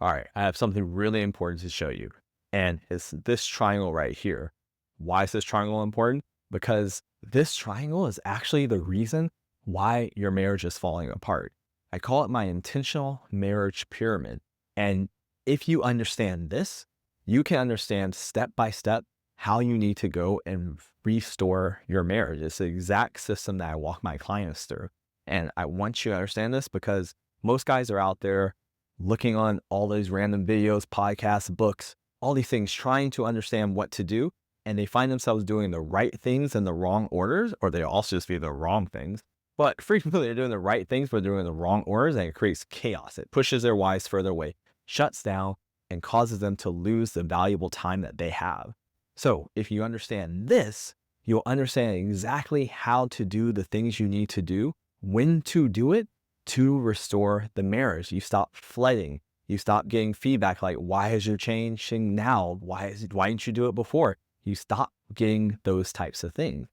All right, I have something really important to show you. And it's this triangle right here. Why is this triangle important? Because this triangle is actually the reason why your marriage is falling apart. I call it my intentional marriage pyramid. And if you understand this, you can understand step by step how you need to go and restore your marriage. It's the exact system that I walk my clients through. And I want you to understand this because most guys are out there looking on all those random videos, podcasts, books, all these things, trying to understand what to do. And they find themselves doing the right things in the wrong orders, or they also just be the wrong things. But frequently they're doing the right things, but doing the wrong orders, and it creates chaos. It pushes their wives further away, shuts down, and causes them to lose the valuable time that they have. So if you understand this, you'll understand exactly how to do the things you need to do, when to do it, to restore the marriage. You stop flooding. You stop getting feedback like, why is your changing now? Why didn't you do it before? You stop getting those types of things.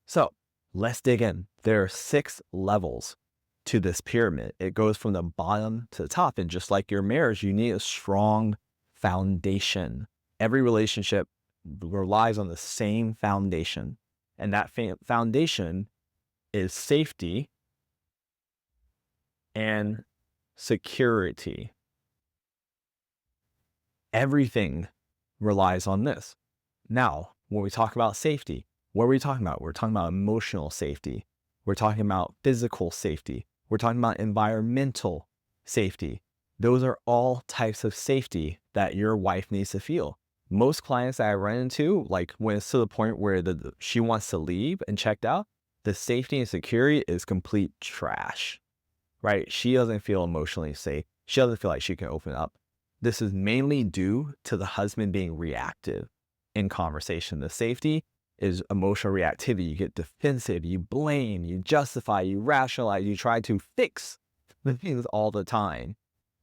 So let's dig in. There are 6 levels to this pyramid. It goes from the bottom to the top. And just like your marriage, you need a strong foundation. Every relationship relies on the same foundation. And that foundation is safety and security. Everything relies on this. Now, when we talk about safety, what are we talking about? We're talking about emotional safety. We're talking about physical safety. We're talking about environmental safety. Those are all types of safety that your wife needs to feel. Most clients that I run into, like when it's to the point where she wants to leave and checked out, the safety and security is complete trash. Right? She doesn't feel emotionally safe. She doesn't feel like she can open up. This is mainly due to the husband being reactive in conversation. The safety is emotional reactivity. You get defensive, you blame, you justify, you rationalize, you try to fix the things all the time.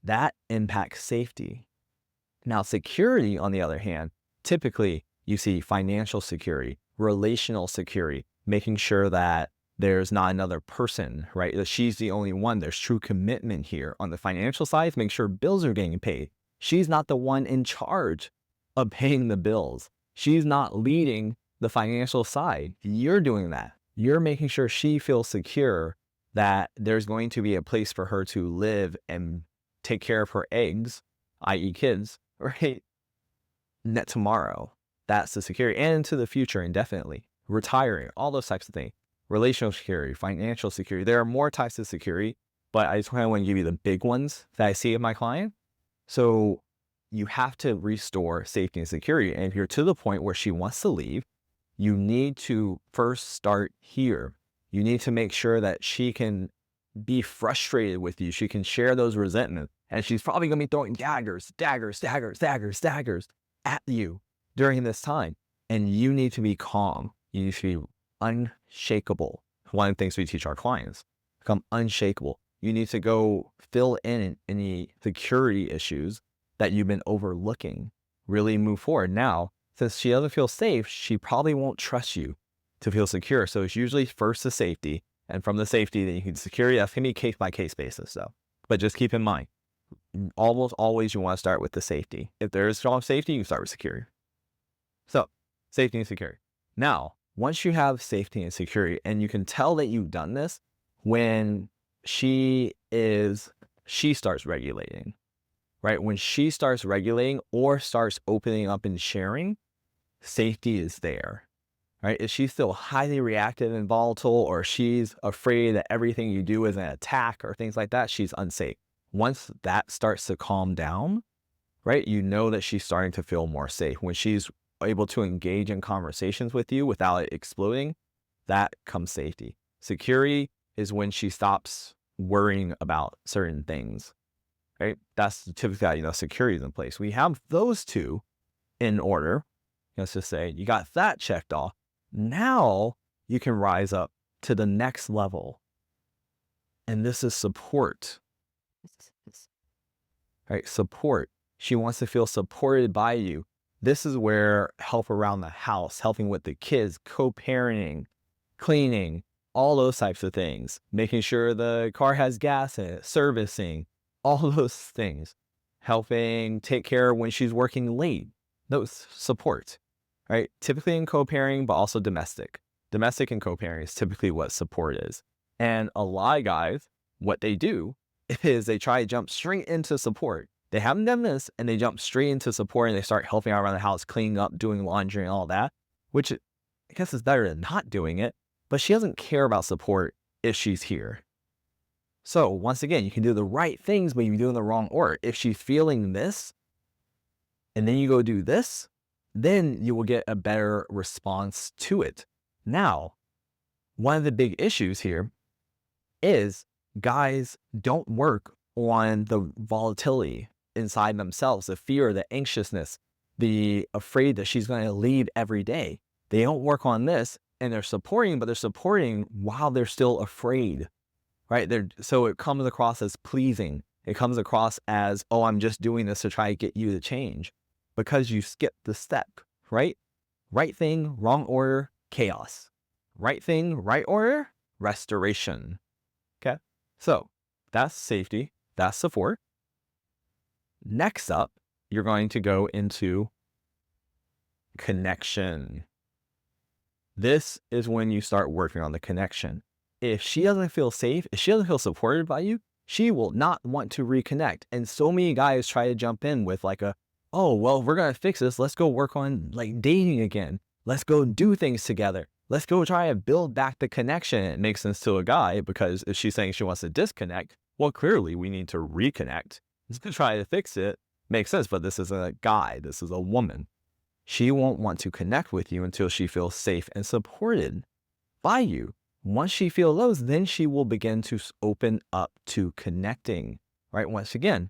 That impacts safety. Now, security, on the other hand, typically you see financial security, relational security, making sure that there's not another person, right? That she's the only one. There's true commitment here. On the financial side, make sure bills are getting paid. She's not the one in charge of paying the bills. She's not leading the financial side. You're doing that. You're making sure she feels secure that there's going to be a place for her to live and take care of her eggs, i.e. kids, right? Net tomorrow. That's the security. And into the future indefinitely. Retiring, all those types of things. Relational security, financial security. There are more types of security, but I just kind of want to give you the big ones that I see in my client. So you have to restore safety and security. And if you're to the point where she wants to leave, you need to first start here. You need to make sure that she can be frustrated with you. She can share those resentments. And she's probably going to be throwing daggers at you during this time. And you need to be calm. You need to be unshakable. One of the things we teach our clients, become unshakable. You need to go fill in any security issues that you've been overlooking. Really move forward. Now, since she doesn't feel safe, she probably won't trust you to feel secure. So it's usually first the safety, and from the safety, then you can security. That's going to be case by case basis though. But just keep in mind, almost always you want to start with the safety. If there is strong safety, you can start with security. So safety and security. Now, once you have safety and security, and you can tell that you've done this when she starts regulating, right? When she starts regulating or starts opening up and sharing, safety is there, right? If she's still highly reactive and volatile, or she's afraid that everything you do is an attack or things like that, she's unsafe. Once that starts to calm down, right? You know that she's starting to feel more safe. When she's able to engage in conversations with you without it exploding, that comes safety. Security is when she stops worrying about certain things, right? That's typically how, security is in place. We have those two in order. Let's just say you got that checked off. Now you can rise up to the next level. And this is support, right? Support. She wants to feel supported by you. This is where help around the house, helping with the kids, co-parenting, cleaning, all those types of things, making sure the car has gas in it, servicing, all those things. helping take care when she's working late. Those support, right? Typically in co-parenting, but also domestic. Domestic and co-parenting is typically what support is. And a lot of guys, what they do is they try to jump straight into support. They haven't done this and they jump straight into support and they start helping out around the house, cleaning up, doing laundry and all that, which I guess is better than not doing it, but she doesn't care about support if she's here. So once again, you can do the right things, but you're doing the wrong order. If she's feeling this and then you go do this, then you will get a better response to it. Now, one of the big issues here is guys don't work on the volatility inside themselves, the fear, the anxiousness, the afraid that she's going to leave every day. They don't work on this and they're supporting, but they're supporting while they're still afraid, right? So it comes across as pleasing. It comes across as, oh, I'm just doing this to try to get you to change because you skipped the step, right? Right thing, wrong order, chaos. Right thing, right order, restoration. Okay. So that's safety. That's support. Next up, you're going to go into connection. This is when you start working on the connection. If she doesn't feel safe, if she doesn't feel supported by you, she will not want to reconnect. And so many guys try to jump in with like oh, well, we're going to fix this. Let's go work on like dating again. Let's go do things together. Let's go try and build back the connection. It makes sense to a guy because if she's saying she wants to disconnect, well, clearly we need to reconnect. Let's try to fix it. Makes sense, but this isn't a guy. This is a woman. She won't want to connect with you until she feels safe and supported by you. Once she feels those, then she will begin to open up to connecting, right? Once again,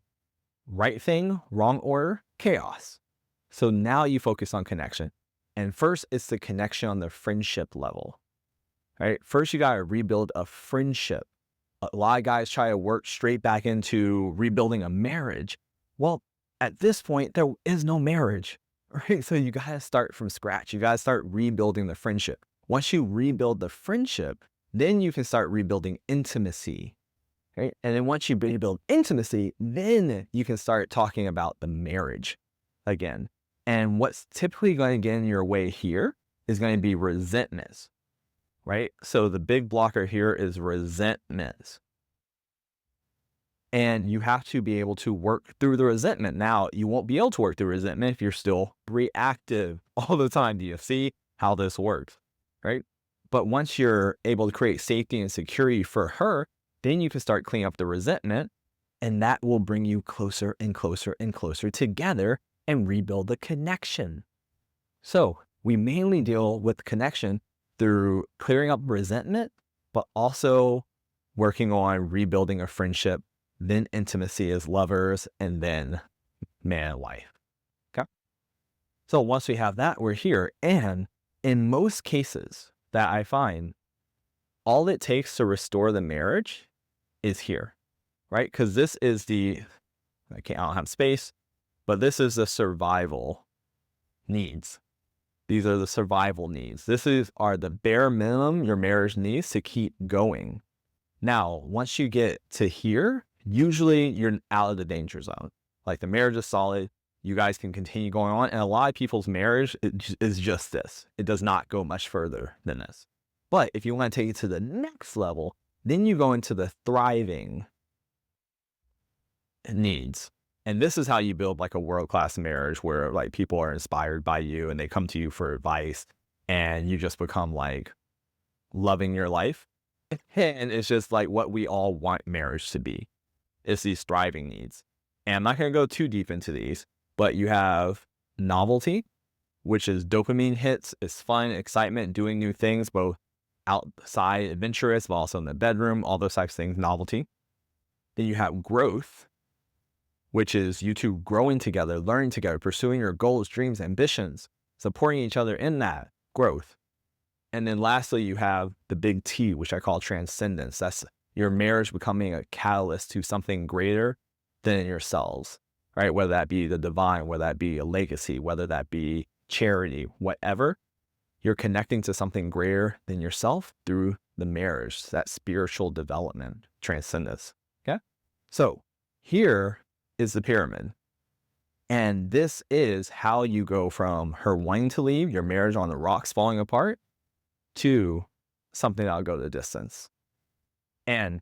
right thing, wrong order, chaos. So now you focus on connection. And first, it's the connection on the friendship level, right? First, you got to rebuild a friendship. A lot of guys try to work straight back into rebuilding a marriage. Well, at this point, there is no marriage, right? So you got to start from scratch. You got to start rebuilding the friendship. Once you rebuild the friendship, then you can start rebuilding intimacy, right? And then once you rebuild intimacy, then you can start talking about the marriage again. And what's typically going to get in your way here is going to be resentments, right? So the big blocker here is resentments. And you have to be able to work through the resentment. Now, you won't be able to work through resentment if you're still reactive all the time. Do you see how this works, right? But once you're able to create safety and security for her, then you can start cleaning up the resentment, and that will bring you closer and closer and closer together and rebuild the connection. So we mainly deal with connection through clearing up resentment, but also working on rebuilding a friendship, then intimacy as lovers, and then man and wife. Okay. So once we have that, we're here. And in most cases that I find, all it takes to restore the marriage is here, right? Because this is I don't have space, but this is the survival needs. These are the survival needs. Are the bare minimum your marriage needs to keep going. Now, once you get to here, usually you're out of the danger zone. Like the marriage is solid. You guys can continue going on. And a lot of people's marriage is just this. It does not go much further than this. But if you want to take it to the next level, then you go into the thriving needs. And this is how you build like a world-class marriage where like people are inspired by you and they come to you for advice and you just become like loving your life. And it's just like what we all want marriage to be. It's these thriving needs. And I'm not going to go too deep into these, but you have novelty, which is dopamine hits. It's fun, excitement, doing new things, both outside, adventurous, but also in the bedroom, all those types of things, novelty. Then you have growth, which is you two growing together, learning together, pursuing your goals, dreams, ambitions, supporting each other in that growth. And then lastly, you have the big T, which I call transcendence. That's your marriage becoming a catalyst to something greater than yourselves, right? Whether that be the divine, whether that be a legacy, whether that be charity, whatever, you're connecting to something greater than yourself through the marriage, that spiritual development, transcendence, okay? So here is the pyramid. And this is how you go from her wanting to leave, your marriage on the rocks falling apart, to something that'll go the distance. And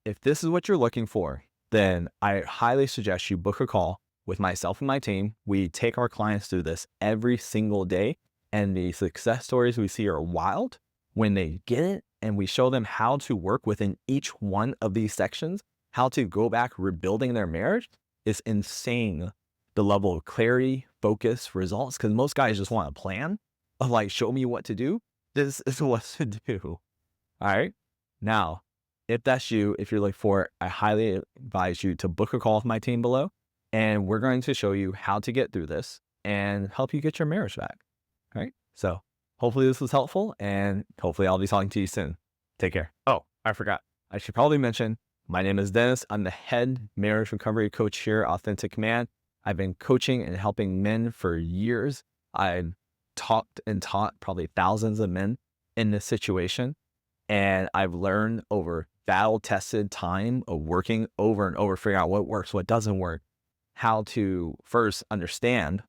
if this is what you're looking for, then I highly suggest you book a call with myself and my team. We take our clients through this every single day, and the success stories we see are wild when they get it, and we show them how to work within each one of these sections, how to go back rebuilding their marriage. Is insane, the level of clarity, focus, results, because most guys just want a plan of like, show me what to do. This is what to do. All right. Now, if that's you, if you're looking for it, I highly advise you to book a call with my team below, and we're going to show you how to get through this and help you get your marriage back. All right. So hopefully this was helpful, and hopefully I'll be talking to you soon. Take care. Oh, I forgot. I should probably mention, my name is Dennis. I'm the head marriage recovery coach here at Authentic Man. I've been coaching and helping men for years. I've talked and taught probably thousands of men in this situation. And I've learned over battle-tested time of working over and over, figuring out what works, what doesn't work, how to first understand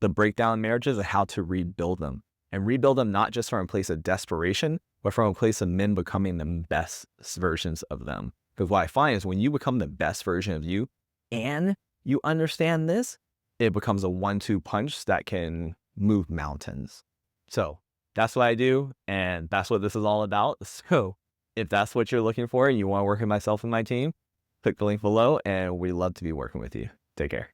the breakdown in marriages and how to rebuild them. And rebuild them not just from a place of desperation, but from a place of men becoming the best versions of them. Because what I find is when you become the best version of you and you understand this, it becomes a 1-2 punch that can move mountains. So that's what I do, and that's what this is all about. So if that's what you're looking for and you want to work with myself and my team, click the link below, and we'd love to be working with you. Take care.